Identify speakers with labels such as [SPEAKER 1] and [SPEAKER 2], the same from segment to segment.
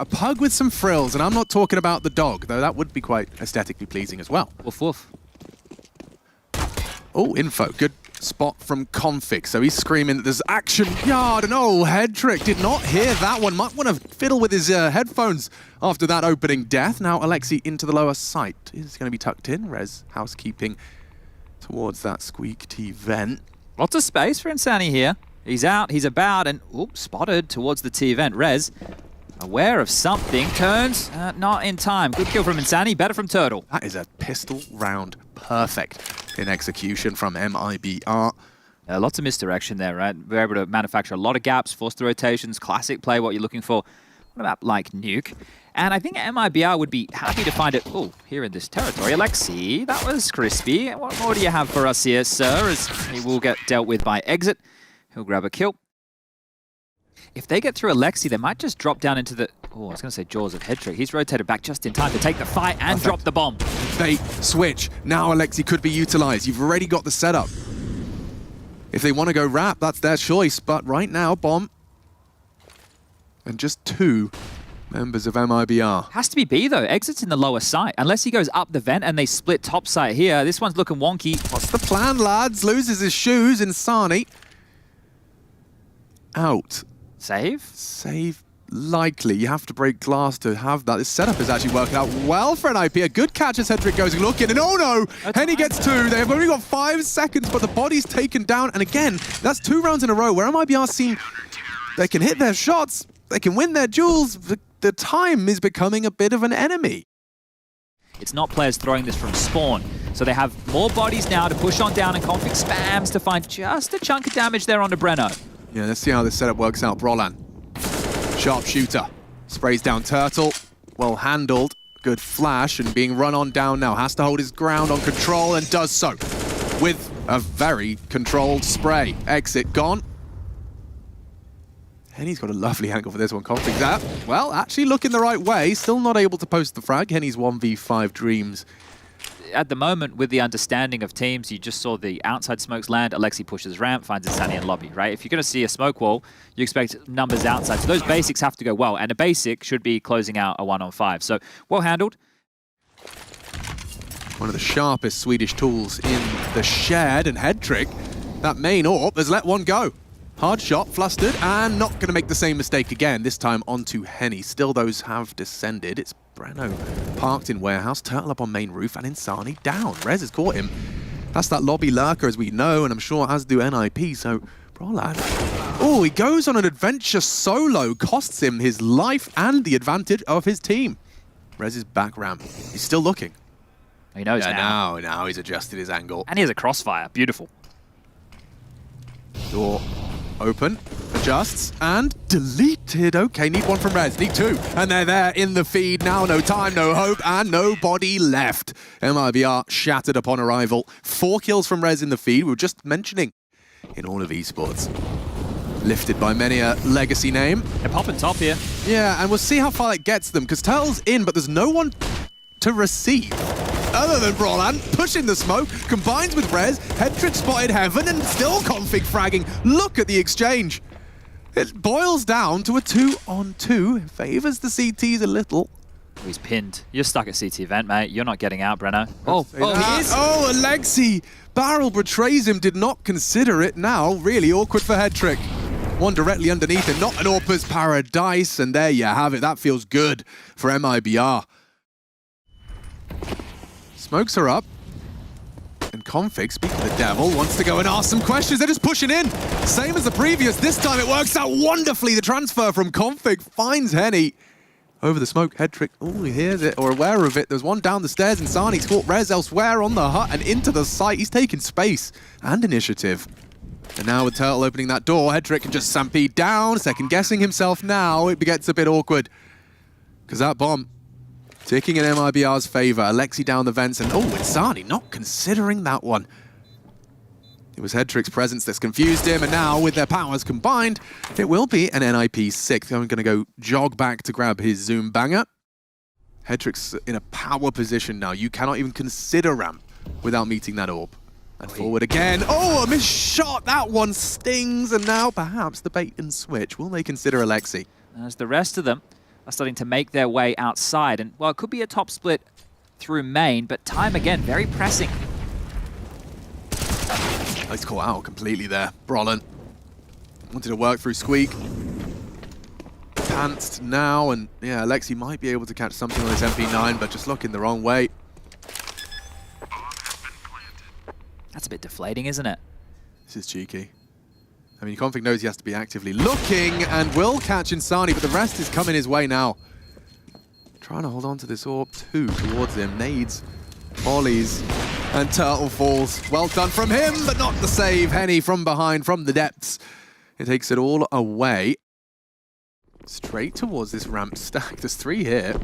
[SPEAKER 1] A pug with some frills, and I'm not talking about the dog, though that would be quite aesthetically pleasing as well.
[SPEAKER 2] Woof woof.
[SPEAKER 1] Oh, info. Good spot from KONFIG. So he's screaming that there's action yard, and oh, Head Trick did not hear that one. Might want to fiddle with his headphones after that opening death. Now Alexi into the lower site. Is going to be tucked in. Rez housekeeping towards that Squeak T vent.
[SPEAKER 2] Lots of space for Insani here. He's out, he's about, and oops, spotted towards the T vent. Rez, aware of something, turns, not in time. Good kill from Insani, better from Turtle.
[SPEAKER 1] That is a pistol round. Perfect in execution from MIBR.
[SPEAKER 2] Lots of misdirection there, right? We're able to manufacture a lot of gaps, force the rotations, classic play, what you're looking for. What about like Nuke? And I think MIBR would be happy to find it, oh, here in this territory. Alexi, that was crispy. What more do you have for us here, sir? As he will get dealt with by exit. He'll grab a kill. If they get through Alexi, they might just drop down into the, oh, I was going to say jaws of Head Trick. He's rotated back just in time to take the fight and
[SPEAKER 1] Perfect.
[SPEAKER 2] drop the bomb.
[SPEAKER 1] They switch. Now Alexi could be utilized. You've already got the setup. If they want to go wrap, that's their choice. But right now, bomb. And just 2 members of MIBR.
[SPEAKER 2] Has to be B though. Exit's in the lower site. Unless he goes up the vent and they split top site here. This one's looking wonky.
[SPEAKER 1] What's the plan, lads? Loses his shoes. Insani. Out.
[SPEAKER 2] Save?
[SPEAKER 1] Save likely. You have to break glass to have that. This setup is actually working out well for an IP. A good catch as Hedrick goes looking. And oh no! Henny gets 2. They've only got 5 seconds, but the body's taken down. And again, that's 2 rounds in a row where MIBR seem they can hit their shots. They can win their duels. The time is becoming a bit of an enemy.
[SPEAKER 2] It's not players throwing this from spawn. So they have more bodies now to push on down, and KONFIG spams to find just a chunk of damage there onto Breno.
[SPEAKER 1] Yeah, let's see how this setup works out. Brolan. Sharpshooter. Sprays down Turtle. Well handled. Good flash, and being run on down now. Has to hold his ground on control, and does so with a very controlled spray. Exit gone. Henny's got a lovely angle for this one. KONFIG's that. Well, actually looking the right way. Still not able to post the frag. Henny's 1v5 dreams.
[SPEAKER 2] At the moment, with the understanding of teams, you just saw the outside smokes land. Alexi pushes ramp, finds Insani in lobby, right? If you're going to see a smoke wall, you expect numbers outside. So those basics have to go well, and a basic should be closing out a 1-on-5. So well handled.
[SPEAKER 1] One of the sharpest Swedish tools in the shed, and Head Trick. That main AWP has let one go. Hard shot, flustered, and not going to make the same mistake again, this time onto Henny. Still, those have descended. It's Breno parked in warehouse, Turtle up on main roof, and Insani down. Rez has caught him. That's that lobby lurker, as we know, and I'm sure as do NIP, so Brolan. Oh, he goes on an adventure solo, costs him his life and the advantage of his team. Rez is back ramp. He's still looking.
[SPEAKER 2] He knows
[SPEAKER 1] now he's adjusted his angle.
[SPEAKER 2] And he has a crossfire. Beautiful.
[SPEAKER 1] Door open, adjusts, and deleted. Okay, need 1 from Rez, need 2. And they're there in the feed now. No time, no hope, and nobody left. MIBR shattered upon arrival. 4 kills from Rez in the feed. We were just mentioning in all of esports. Lifted by many a legacy name.
[SPEAKER 2] They're popping top here.
[SPEAKER 1] Yeah, and we'll see how far it gets them, because Turtle's in, but there's no one to receive. Other than Brolan, pushing the smoke, combines with Rez, Head Trick spotted heaven, and still KONFIG fragging. Look at the exchange. It boils down to a 2-on-2. Favours the CTs a little.
[SPEAKER 2] He's pinned. You're stuck at CT vent, mate. You're not getting out, Breno. Oh, he is.
[SPEAKER 1] Oh, Alexi. Barrel betrays him, did not consider it. Now, really awkward for Head Trick. One directly underneath him, not an AWPer's paradise, and there you have it. That feels good for MIBR. Smokes are up. And KONFIG, speaking of the devil, wants to go and ask some questions. They're just pushing in. Same as the previous. This time it works out wonderfully. The transfer from KONFIG finds Henny. Over the smoke, Head Trick. Oh, he hears it, or aware of it. There's one down the stairs, and Sani's caught Rez elsewhere on the hut and into the site. He's taking space and initiative. And now with Turtle opening that door, Head Trick can just stampede down. Second guessing himself now. It gets a bit awkward. Because that bomb ticking in MIBR's favour. Alexi down the vents, and oh, Insani not considering that one. It was Head Trick's presence that's confused him, and now with their powers combined, it will be an NIP 6th. I'm going to go jog back to grab his Zoom banger. Head Trick's in a power position now. You cannot even consider ramp without meeting that AWP. And forward again. Oh, a missed shot. That one stings, and now perhaps the bait and switch. Will they consider Alexi?
[SPEAKER 2] As the rest of them are starting to make their way outside. And, well, it could be a top split through main, but time, again, very pressing.
[SPEAKER 1] Nice call out completely there. Brolin wanted to work through Squeak. Pantsed now, and yeah, Alexi might be able to catch something on this MP9, but just looking the wrong way.
[SPEAKER 2] That's a bit deflating, isn't it?
[SPEAKER 1] This is cheeky. I mean, KONFIG knows he has to be actively looking and will catch Insani, but the rest is coming his way now. Trying to hold on to this orb too towards him. Nades, volleys, and Turtle falls. Well done from him, but not the save. Henny from behind, from the depths. It takes it all away. Straight towards this ramp stack. There's 3 here.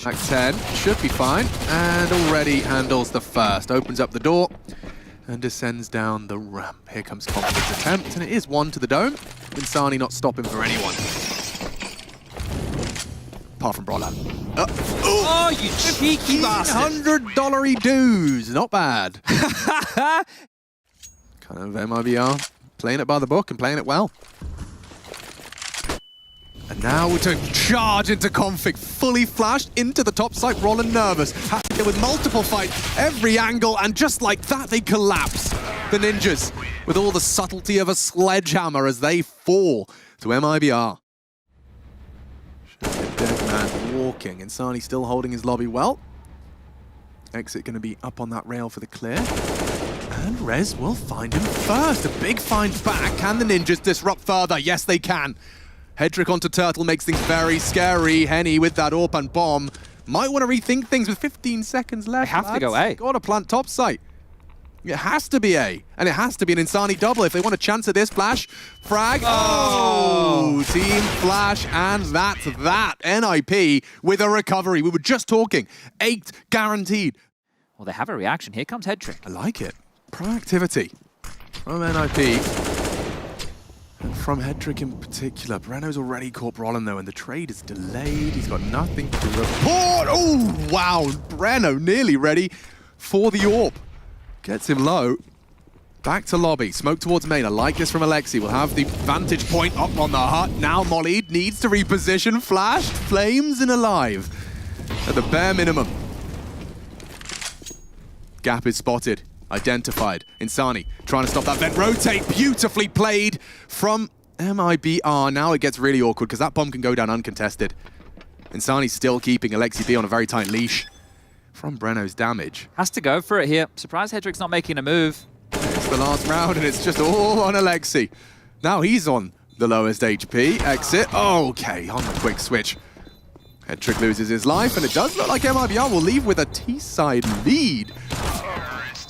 [SPEAKER 1] Back 10, should be fine. And already handles the first. Opens up the door and descends down the ramp. Here comes KONFIG's attempt, and it is 1 to the dome. Insani not stopping for anyone. Apart from Brolin.
[SPEAKER 2] Oh, you cheeky bastard!
[SPEAKER 1] $100 dues, not bad. Kind of MIBR, playing it by the book and playing it well. And now to charge into KONFIG, fully flashed into the top site. Brolin nervous, has to deal with multiple fights, every angle, and just like that, they collapse. The ninjas, with all the subtlety of a sledgehammer as they fall to MIBR. Dead man walking. Insani still holding his lobby well. Exit going to be up on that rail for the clear. And Rez will find him first. A big find back. Can the ninjas disrupt further? Yes, they can. Hedrick onto Turtle makes things very scary. Henny with that AWP and bomb. Might want to rethink things with 15 seconds left.
[SPEAKER 2] They have to go A.
[SPEAKER 1] Got to plant top site. It has to be A. And it has to be an Insani double if they want a chance at this. Flash, frag. Oh! Team Flash, and that's that. NIP with a recovery. We were just talking. 8 guaranteed.
[SPEAKER 2] Well, they have a reaction. Here comes Hedrick.
[SPEAKER 1] I like it. Proactivity from NIP. And from Hedrick in particular. Breno's already caught Brolin though, and the trade is delayed. He's got nothing to report. Oh, wow. Breno nearly ready for the AWP. Gets him low. Back to lobby. Smoke towards main. I like this from Alexi. We'll have the vantage point up on the hut. Now Molly needs to reposition. Flash, flames, and alive. At the bare minimum. Gap is spotted. Identified. Insani trying to stop that vent. Rotate. Beautifully played from MIBR. Now it gets really awkward because that bomb can go down uncontested. Insani's still keeping Alexi B on a very tight leash. From Breno's damage.
[SPEAKER 2] Has to go for it here. Surprised Hedrick's not making a move.
[SPEAKER 1] It's the last round and it's just all on Alexi. Now he's on the lowest HP. Exit. Okay, on the quick switch. Hedrick loses his life, and it does look like MIBR will leave with a T-side lead.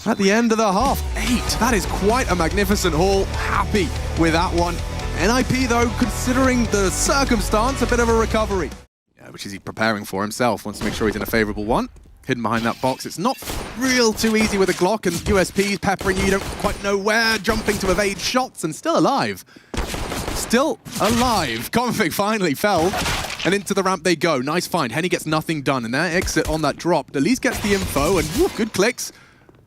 [SPEAKER 1] At the end of the half, 8. That is quite a magnificent haul. Happy with that one. NIP, though, considering the circumstance, a bit of a recovery. Yeah, which is he preparing for himself. Wants to make sure he's in a favorable one. Hidden behind that box. It's not real too easy with a Glock and USPs peppering you. You don't quite know where. Jumping to evade shots and still alive. Still alive. KONFIG finally fell. And into the ramp they go. Nice find. Henny gets nothing done. And their exit on that drop. At least gets the info and whew, good clicks.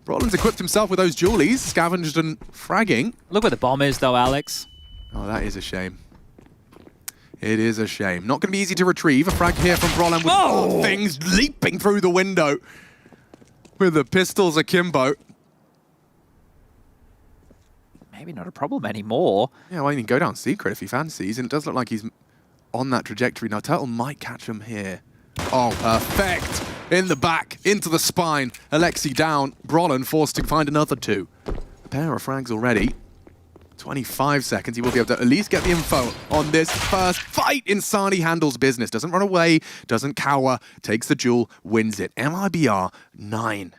[SPEAKER 1] Brolin's equipped himself with those dualies. Scavenged and fragging.
[SPEAKER 2] Look where the bomb is though, Alex.
[SPEAKER 1] Oh, that is a shame. It is a shame. Not going to be easy to retrieve. A frag here from Brolin with all things leaping through the window. With the pistols akimbo.
[SPEAKER 2] Maybe not a problem anymore.
[SPEAKER 1] Yeah, well, he can go down secret if he fancies. And it does look like he's on that trajectory. Now, Turtle might catch him here. Oh, perfect. In the back, into the spine. Alexi down. Brolin forced to find another 2. A pair of frags already. 25 seconds. He will be able to at least get the info on this first fight. Insani handles business. Doesn't run away. Doesn't cower. Takes the jewel. Wins it. MIBR 9.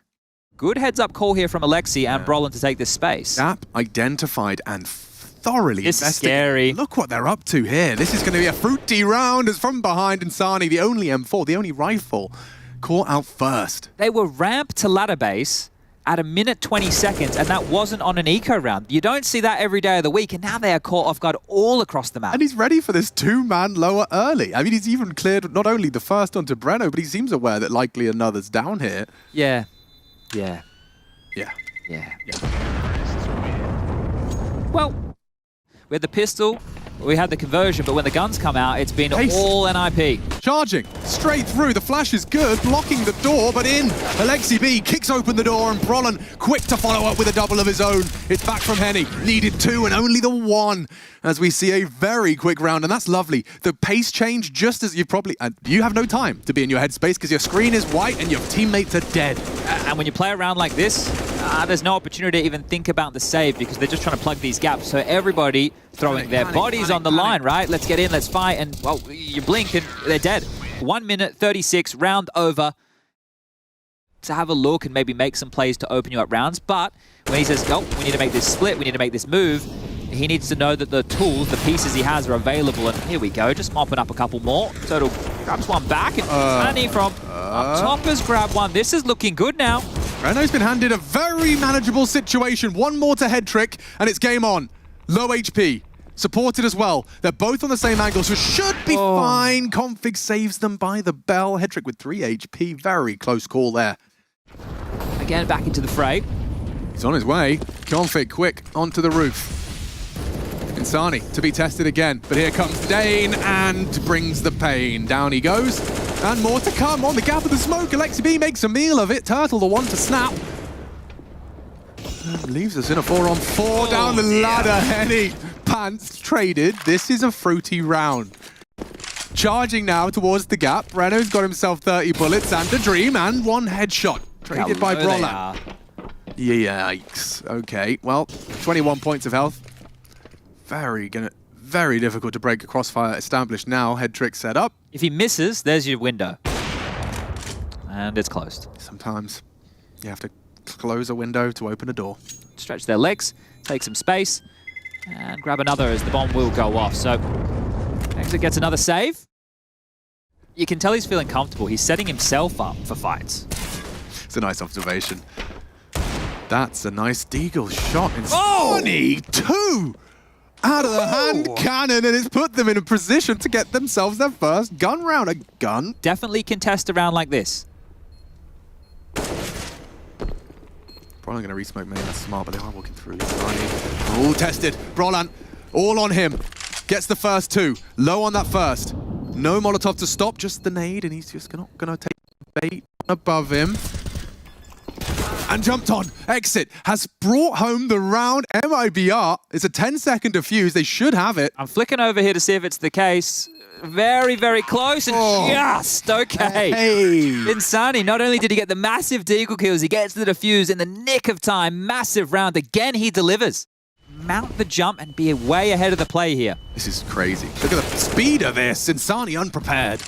[SPEAKER 2] Good heads-up call here from Alexi and Brolin to take this space.
[SPEAKER 1] Gap identified and thoroughly
[SPEAKER 2] This is
[SPEAKER 1] investigated.
[SPEAKER 2] scary.
[SPEAKER 1] Look what they're up to here. This is going to be a fruity round as from behind Insani, the only M4, the only rifle, caught out first.
[SPEAKER 2] They were ramped to ladder base at 1:20, and that wasn't on an eco round. You don't see that every day of the week, and now they are caught off guard all across the map.
[SPEAKER 1] And he's ready for this 2-man lower early. I mean, he's even cleared not only the first onto Breno, but he seems aware that likely another's down here.
[SPEAKER 2] Yeah. Yeah.
[SPEAKER 1] Yeah.
[SPEAKER 2] Yeah. Well, we had the pistol, we had the conversion, but when the guns come out, it's been
[SPEAKER 1] Pace.
[SPEAKER 2] all NIP.
[SPEAKER 1] Charging straight through. The flash is good, blocking the door, but in. Alexi B kicks open the door, and Brollan quick to follow up with a double of his own. It's back from Henny. Needed 2 and only the 1, as we see a very quick round, and that's lovely. The pace change just as you probably... you have no time to be in your headspace because your screen is white and your teammates are dead.
[SPEAKER 2] And when you play around like this, there's no opportunity to even think about the save because they're just trying to plug these gaps. So everybody throwing their bodies on the line, right? Let's get in, let's fight, and well, you blink and they're dead. 1 minute 36, round over. To have a look and maybe make some plays to open you up rounds, but when he says, oh, we need to make this split, we need to make this move, he needs to know that the tools, the pieces he has are available, and here we go, just mopping up a couple more. Turtle grabs one back, and Sunny from up top has grabbed one. This is looking good now.
[SPEAKER 1] Renault's been handed a very manageable situation. One more to head trick, and it's game on. Low HP. Supported as well. They're both on the same angle, so should be fine. KONFIG saves them by the bell. Head trick with 3 HP. Very close call there.
[SPEAKER 2] Again, back into the fray.
[SPEAKER 1] He's on his way. KONFIG quick onto the roof. Insani to be tested again, but here comes Dane and brings the pain. Down he goes, and more to come on the gap of the smoke. Alexi B makes a meal of it. Turtle the one to snap. And leaves us in a 4-on-4 down the ladder. Henny pants traded. This is a fruity round. Charging now towards the gap. Renault's got himself 30 bullets and a dream and 1 headshot. Traded by Brollan. Yikes. Okay, well, 21 points of health. Very difficult to break a crossfire established now. Head trick set up.
[SPEAKER 2] If he misses, there's your window. And it's closed.
[SPEAKER 1] Sometimes you have to close a window to open a door.
[SPEAKER 2] Stretch their legs, take some space, and grab another as the bomb will go off. So, Exit gets another save. You can tell he's feeling comfortable. He's setting himself up for fights.
[SPEAKER 1] It's a nice observation. That's a nice deagle shot. Insani, 2! Out of the hand cannon, and it's put them in a position to get themselves their first gun round. A gun.
[SPEAKER 2] Definitely contest a round like this.
[SPEAKER 1] Brollan going to resmoke main, that's smart, but they are walking through. All tested. Brollan, all on him. Gets the first 2. Low on that first. No Molotov to stop, just the nade, and he's just not going to take the bait above him. And jumped on. Exit has brought home the round. MIBR. It's a 10-second defuse. They should have it.
[SPEAKER 2] I'm flicking over here to see if it's the case. Very, very close and just okay.
[SPEAKER 1] Hey.
[SPEAKER 2] Insani, not only did he get the massive deagle kills, he gets the defuse in the nick of time. Massive round. Again, he delivers. Mount the jump and be way ahead of the play here.
[SPEAKER 1] This is crazy. Look at the speed of this. Insani unprepared.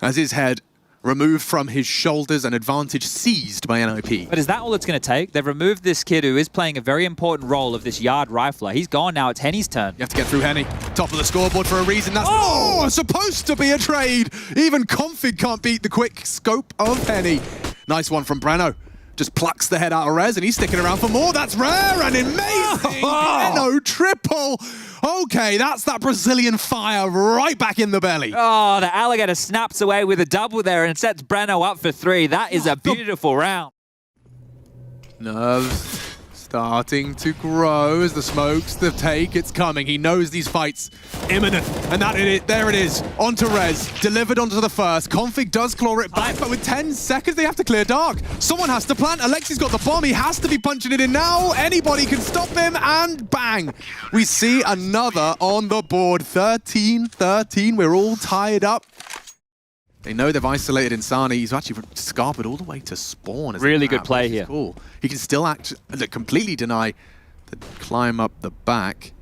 [SPEAKER 1] As his head removed from his shoulders and advantage seized by NIP.
[SPEAKER 2] But is that all it's going to take? They've removed this kid who is playing a very important role of this yard rifler. He's gone now. It's Henny's turn.
[SPEAKER 1] You have to get through Henny. Top of the scoreboard for a reason. That's supposed to be a trade. Even KONFIG can't beat the quick scope of Henny. Nice one from Breno. Just plucks the head out of Rez, and he's sticking around for more. That's rare and amazing. Breno triple. Okay, that's that Brazilian fire right back in the belly.
[SPEAKER 2] Oh, the alligator snaps away with a double there and sets Breno up for 3. That is a beautiful round.
[SPEAKER 1] Nerves starting to grow as the smokes, the take, it's coming. He knows these fights imminent, and there it is. Onto Rez, delivered onto the first. KONFIG does claw it back, but with 10 seconds, they have to clear dark. Someone has to plant. Alexi's got the bomb. He has to be punching it in now. Anybody can stop him, and bang. We see another on the board. 13-13. We're all tied up. They know they've isolated Insani. He's actually scarpered all the way to spawn.
[SPEAKER 2] Really good play here.
[SPEAKER 1] Cool. He can still completely deny the climb up the back.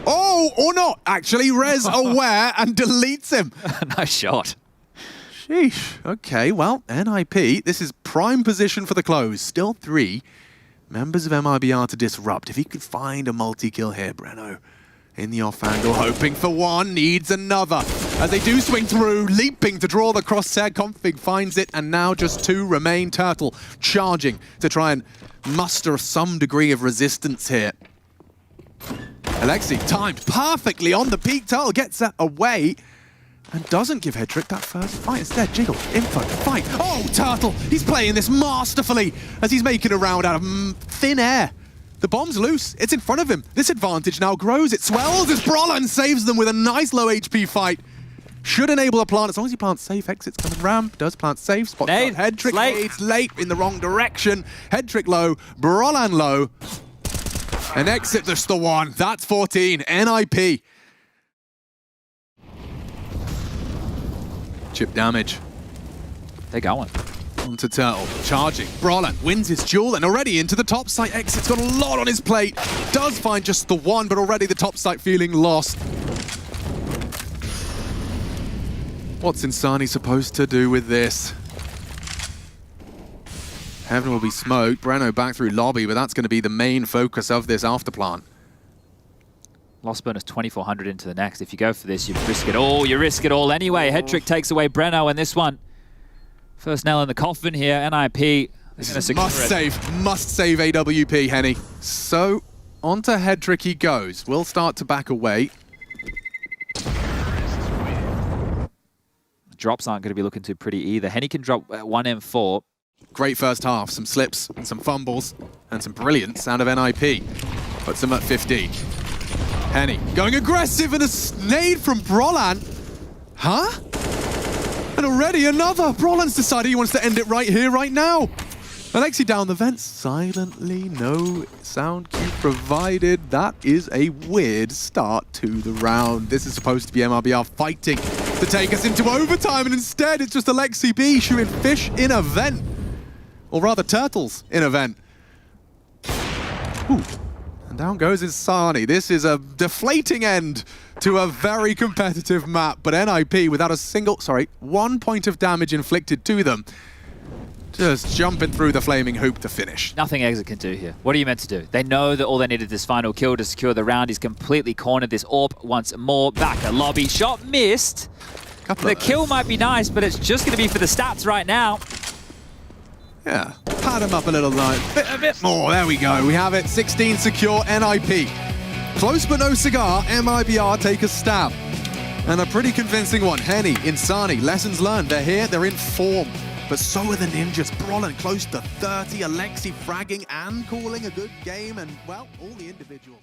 [SPEAKER 1] Oh, or not, actually. Rez aware and deletes him.
[SPEAKER 2] Nice shot.
[SPEAKER 1] Sheesh. Okay, well, NIP, this is prime position for the close. Still 3 members of MIBR to disrupt. If he could find a multi-kill here, Breno. In the off angle, hoping for 1, needs another. As they do swing through, leaping to draw the crosshair. KONFIG finds it, and now just 2 remain. Turtle charging to try and muster some degree of resistance here. Alexi timed perfectly on the peak. Turtle gets that away and doesn't give Headtrick that first fight. Instead, Jiggle, info, fight. Oh, Turtle, he's playing this masterfully as he's making a round out of thin air. The bomb's loose. It's in front of him. This advantage now grows. It swells as Brollan saves them with a nice low HP fight. Should enable a plant as long as he plants safe. Exits coming ramp. Does plant safe. Spot
[SPEAKER 2] Nade.
[SPEAKER 1] head trick.
[SPEAKER 2] Late.
[SPEAKER 1] It's late in the wrong direction. Head trick low. Brollan low. And exit just the one. That's 14. NIP. Chip damage.
[SPEAKER 2] They're going.
[SPEAKER 1] Onto Turtle, charging. Brollan wins his duel and already into the top site. Exit's got a lot on his plate. Does find just the one, but already the top site feeling lost. What's Insani supposed to do with this? Heaven will be smoked. Breno back through lobby, but that's going to be the main focus of this afterplant.
[SPEAKER 2] Lost bonus 2,400 into the next. If you go for this, you risk it all. You risk it all anyway. Head trick takes away Breno, and this one. First nail in the coffin here. NIP.
[SPEAKER 1] This is must save AWP, Henny. So, onto head trick he goes. We'll start to back away.
[SPEAKER 2] Drops aren't going to be looking too pretty either. Henny can drop 1 M4.
[SPEAKER 1] Great first half. Some slips and some fumbles and some brilliance out of NIP. Puts him at 15. Henny going aggressive and a nade from Brollan. Huh? And already another. Brollan's decided he wants to end it right here, right now. Alexi down the vents silently. No sound cue provided. That is a weird start to the round. This is supposed to be MIBR fighting to take us into overtime, and instead it's just Alexi B shooting fish in a vent. Or rather, turtles in a vent. Ooh. And down goes Insani. This is a deflating end to a very competitive map, but NIP without a single, 1 point of damage inflicted to them. Just jumping through the flaming hoop to finish.
[SPEAKER 2] Nothing Exit can do here. What are you meant to do? They know that all they needed this final kill to secure the round. He's completely cornered this AWP once more. Back a lobby. Shot missed. The kill might be nice, but it's just going to be for the stats right now.
[SPEAKER 1] Yeah, pad him up a little, a bit more. There we go. We have it. 16 secure NIP. Close but no cigar. MIBR take a stab. And a pretty convincing one. Henny, Insani, lessons learned. They're here. They're in form. But so are the Ninjas. Brollan close to 30. Alexi fragging and calling a good game. And, well, all the individuals.